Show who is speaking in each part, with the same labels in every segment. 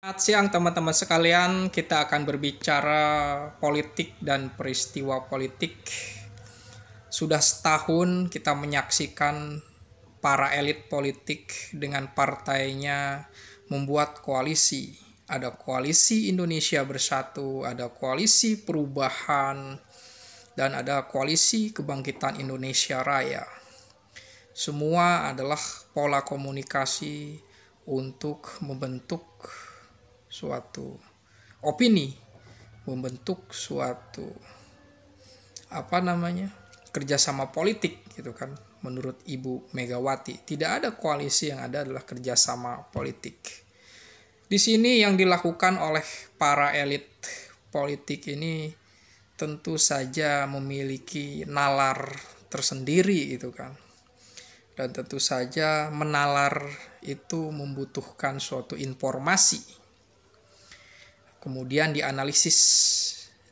Speaker 1: Selamat siang teman-teman sekalian, kita akan berbicara politik dan peristiwa politik. Sudah setahun kita menyaksikan para elit politik dengan partainya membuat koalisi. Ada koalisi Indonesia Bersatu, ada koalisi perubahan, dan ada koalisi kebangkitan Indonesia Raya. Semua adalah pola komunikasi untuk membentuk suatu opini, membentuk suatu kerjasama politik gitu kan. Menurut Ibu Megawati, tidak ada koalisi, yang ada adalah kerjasama politik. Di sini yang dilakukan oleh para elit politik ini tentu saja memiliki nalar tersendiri gitu kan. Dan tentu saja menalar itu membutuhkan suatu informasi, kemudian dianalisis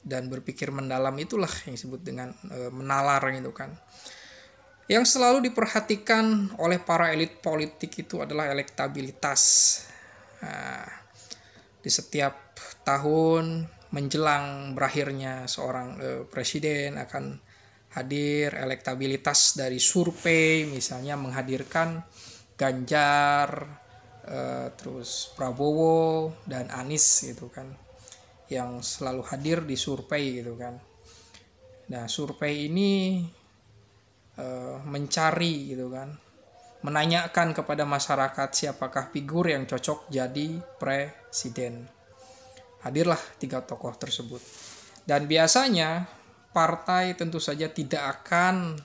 Speaker 1: dan berpikir mendalam, itulah yang disebut dengan menalar gitu kan. Yang selalu diperhatikan oleh para elit politik itu adalah elektabilitas. Nah, di setiap tahun menjelang berakhirnya seorang presiden akan hadir elektabilitas dari survei, misalnya menghadirkan Ganjar, terus Prabowo dan Anies gitu kan, yang selalu hadir di survei gitu kan. Nah, survei ini mencari gitu kan, menanyakan kepada masyarakat siapakah figur yang cocok jadi presiden. Hadirlah 3 tokoh tersebut. Dan biasanya partai tentu saja tidak akan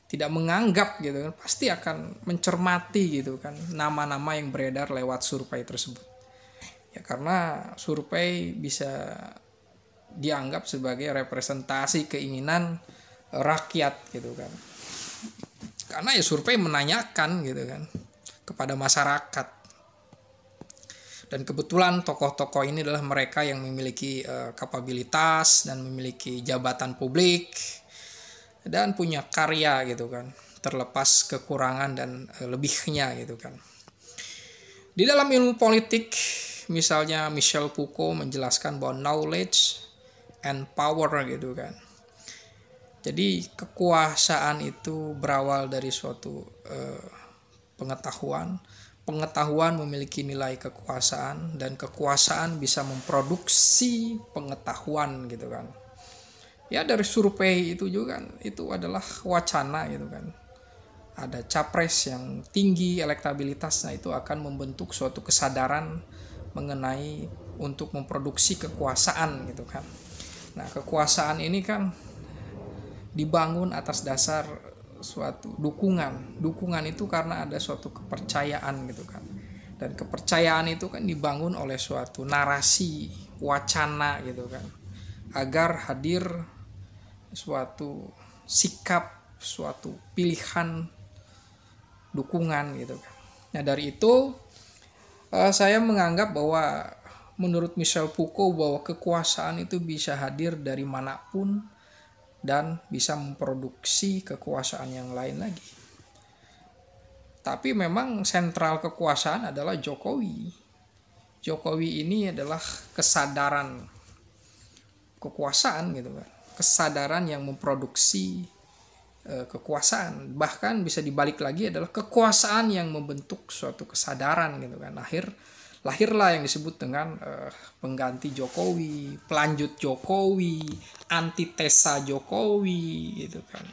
Speaker 1: tidak menganggap gitu kan, pasti akan mencermati gitu kan nama-nama yang beredar lewat survei tersebut. Ya, karena survei bisa dianggap sebagai representasi keinginan rakyat gitu kan. Karena ya survei menanyakan gitu kan kepada masyarakat. Dan kebetulan tokoh-tokoh ini adalah mereka yang memiliki kapabilitas dan memiliki jabatan publik dan punya karya gitu kan, terlepas kekurangan dan lebihnya gitu kan. Di dalam ilmu politik, misalnya Michel Foucault menjelaskan bahwa knowledge and power gitu kan. Jadi kekuasaan itu berawal dari suatu pengetahuan. Pengetahuan memiliki nilai kekuasaan, dan kekuasaan bisa memproduksi pengetahuan gitu kan. Ya, dari survei itu juga kan, itu adalah wacana gitu kan. Ada capres yang tinggi elektabilitasnya, itu akan membentuk suatu kesadaran mengenai untuk memproduksi kekuasaan gitu kan. Nah, kekuasaan ini kan dibangun atas dasar suatu dukungan itu karena ada suatu kepercayaan gitu kan. Dan kepercayaan itu kan dibangun oleh suatu narasi, wacana gitu kan, agar hadir suatu sikap, suatu pilihan dukungan gitu kan. Nah, dari itu saya menganggap bahwa menurut Michel Foucault bahwa kekuasaan itu bisa hadir dari manapun dan bisa memproduksi kekuasaan yang lain lagi. Tapi memang sentral kekuasaan adalah Jokowi. Jokowi ini adalah kesadaran kekuasaan gitu kan. Kesadaran yang memproduksi kekuasaan. Bahkan bisa dibalik lagi adalah kekuasaan yang membentuk suatu kesadaran gitu kan. Lahirlah yang disebut dengan pengganti Jokowi, pelanjut Jokowi, antitesa Jokowi gitu kan.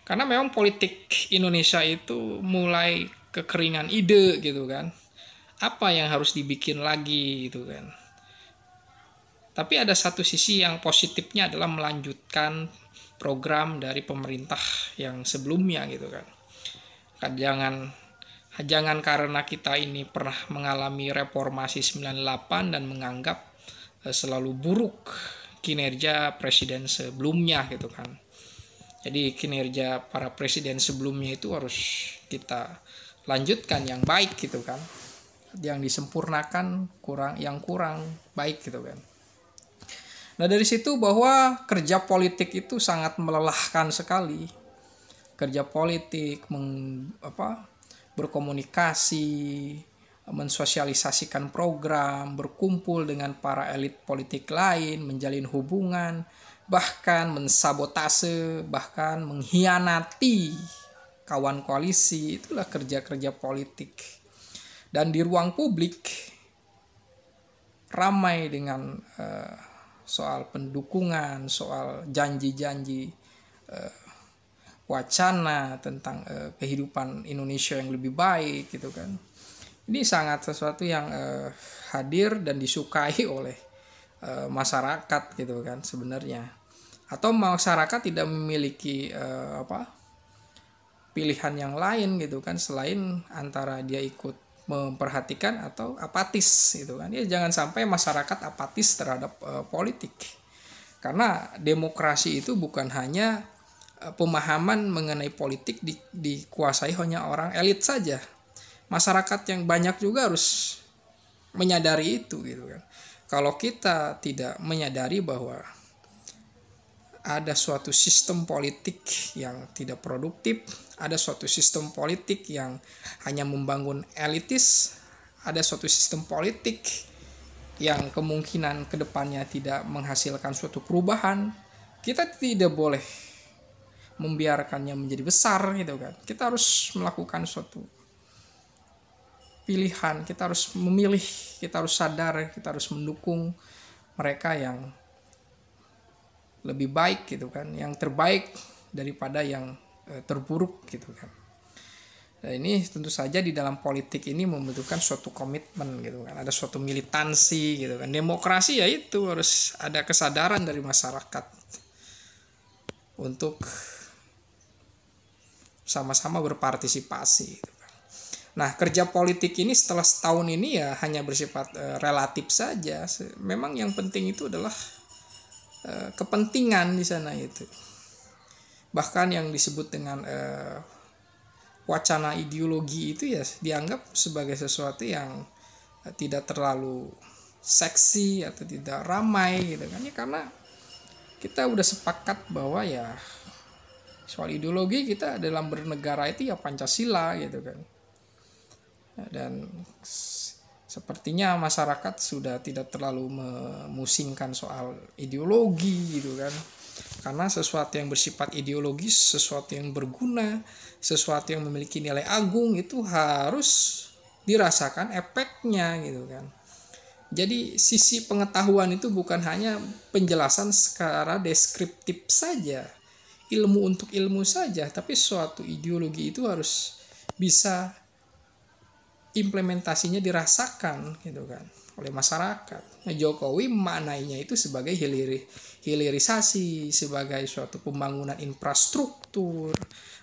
Speaker 1: Karena memang politik Indonesia itu mulai kekeringan ide gitu kan. Apa yang harus dibikin lagi gitu kan. Tapi ada satu sisi yang positifnya adalah melanjutkan program dari pemerintah yang sebelumnya gitu kan. Jangan karena kita ini pernah mengalami reformasi 98 dan menganggap selalu buruk kinerja presiden sebelumnya gitu kan. Jadi kinerja para presiden sebelumnya itu harus kita lanjutkan yang baik gitu kan. Yang disempurnakan yang kurang baik gitu kan. Nah, dari situ bahwa kerja politik itu sangat melelahkan sekali. Kerja politik berkomunikasi, mensosialisasikan program, berkumpul dengan para elit politik lain, menjalin hubungan, bahkan mensabotase, bahkan mengkhianati kawan koalisi. Itulah kerja-kerja politik. Dan di ruang publik ramai dengan soal pendukungan, soal janji-janji, wacana tentang kehidupan Indonesia yang lebih baik gitu kan. Ini sangat sesuatu yang hadir dan disukai oleh masyarakat gitu kan sebenarnya. Atau masyarakat tidak memiliki pilihan yang lain gitu kan selain antara dia ikut memperhatikan atau apatis gitu kan. Ya jangan sampai masyarakat apatis terhadap politik. Karena demokrasi itu bukan hanya pemahaman mengenai politik dikuasai hanya orang elit saja. Masyarakat yang banyak juga harus menyadari itu gitu kan. Kalau kita tidak menyadari bahwa ada suatu sistem politik yang tidak produktif, ada suatu sistem politik yang hanya membangun elitis, ada suatu sistem politik yang kemungkinan kedepannya tidak menghasilkan suatu perubahan, kita tidak boleh membiarkannya menjadi besar gitu kan. Kita harus melakukan suatu pilihan, kita harus memilih, kita harus sadar, kita harus mendukung mereka yang lebih baik gitu kan, yang terbaik daripada yang terburuk gitu kan. Dan ini tentu saja di dalam politik ini membutuhkan suatu komitmen gitu kan, ada suatu militansi gitu kan. Demokrasi ya itu harus ada kesadaran dari masyarakat untuk sama-sama berpartisipasi gitu kan. Nah, kerja politik ini setelah setahun ini ya hanya bersifat relatif saja. Memang yang penting itu adalah kepentingan di sana itu. Bahkan yang disebut dengan wacana ideologi itu ya dianggap sebagai sesuatu yang tidak terlalu seksi atau tidak ramai gitu kan. Ya karena kita udah sepakat bahwa ya soal ideologi kita dalam bernegara itu ya Pancasila gitu kan. Dan sepertinya masyarakat sudah tidak terlalu memusingkan soal ideologi gitu kan. Karena sesuatu yang bersifat ideologis, sesuatu yang berguna, sesuatu yang memiliki nilai agung itu harus dirasakan efeknya gitu kan. Jadi sisi pengetahuan itu bukan hanya penjelasan secara deskriptif saja, ilmu untuk ilmu saja, tapi suatu ideologi itu harus bisa implementasinya dirasakan gitu kan oleh masyarakat. Nah, Jokowi maknainya itu sebagai hilirisasi, sebagai suatu pembangunan infrastruktur,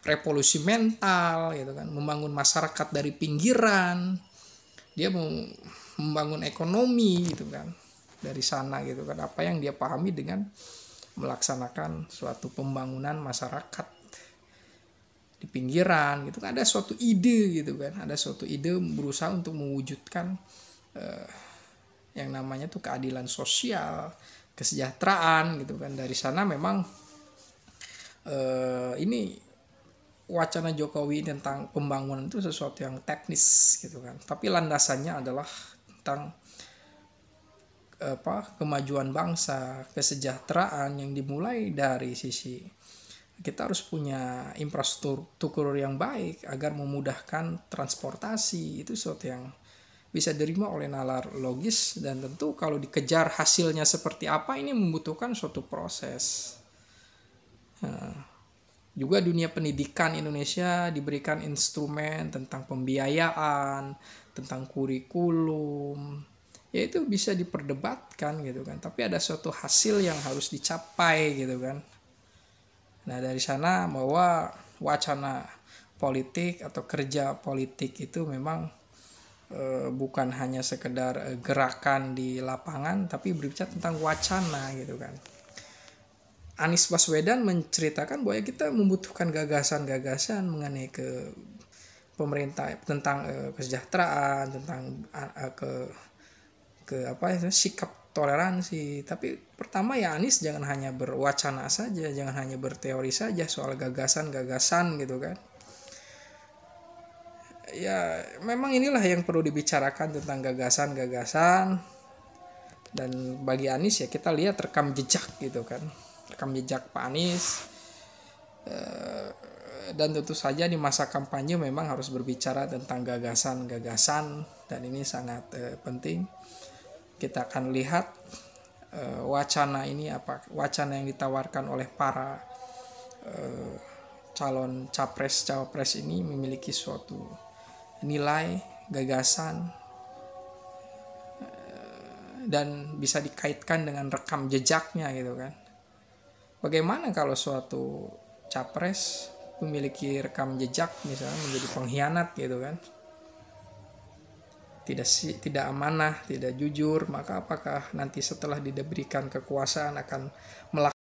Speaker 1: revolusi mental gitu kan, membangun masyarakat dari pinggiran. Dia mau membangun ekonomi gitu kan dari sana gitu kan, apa yang dia pahami dengan melaksanakan suatu pembangunan masyarakat di pinggiran gitu kan. Ada suatu ide gitu kan, ada suatu ide berusaha untuk mewujudkan yang namanya tuh keadilan sosial, kesejahteraan gitu kan. Dari sana memang ini wacana Jokowi tentang pembangunan itu sesuatu yang teknis gitu kan, tapi landasannya adalah tentang kemajuan bangsa, kesejahteraan yang dimulai dari sisi kita harus punya infrastruktur yang baik agar memudahkan transportasi. Itu sesuatu yang bisa diterima oleh nalar logis, dan tentu kalau dikejar hasilnya seperti apa ini membutuhkan suatu proses. Juga dunia pendidikan Indonesia diberikan instrumen tentang pembiayaan, tentang kurikulum, ya itu bisa diperdebatkan gitu kan, tapi ada suatu hasil yang harus dicapai gitu kan. Nah dari sana bahwa wacana politik atau kerja politik itu memang bukan hanya sekedar gerakan di lapangan, tapi berbicara tentang wacana gitu kan. Anies Baswedan menceritakan bahwa kita membutuhkan gagasan-gagasan mengenai ke pemerintah tentang kesejahteraan, tentang sikap toleransi. Tapi pertama ya Anies jangan hanya berwacana saja, jangan hanya berteori saja soal gagasan-gagasan gitu kan. ya memang inilah yang perlu dibicarakan tentang gagasan-gagasan. Dan bagi Anies ya kita lihat rekam jejak gitu kan, rekam jejak Pak Anies. Dan tentu saja di masa kampanye memang harus berbicara tentang gagasan-gagasan, dan ini sangat penting. Kita akan lihat wacana ini, apa wacana yang ditawarkan oleh para calon capres cawapres ini memiliki suatu nilai, gagasan, dan bisa dikaitkan dengan rekam jejaknya gitu kan. Bagaimana kalau suatu capres memiliki rekam jejak misalnya menjadi pengkhianat gitu kan, tidak amanah, tidak jujur, maka apakah nanti setelah diberikan kekuasaan akan melakukan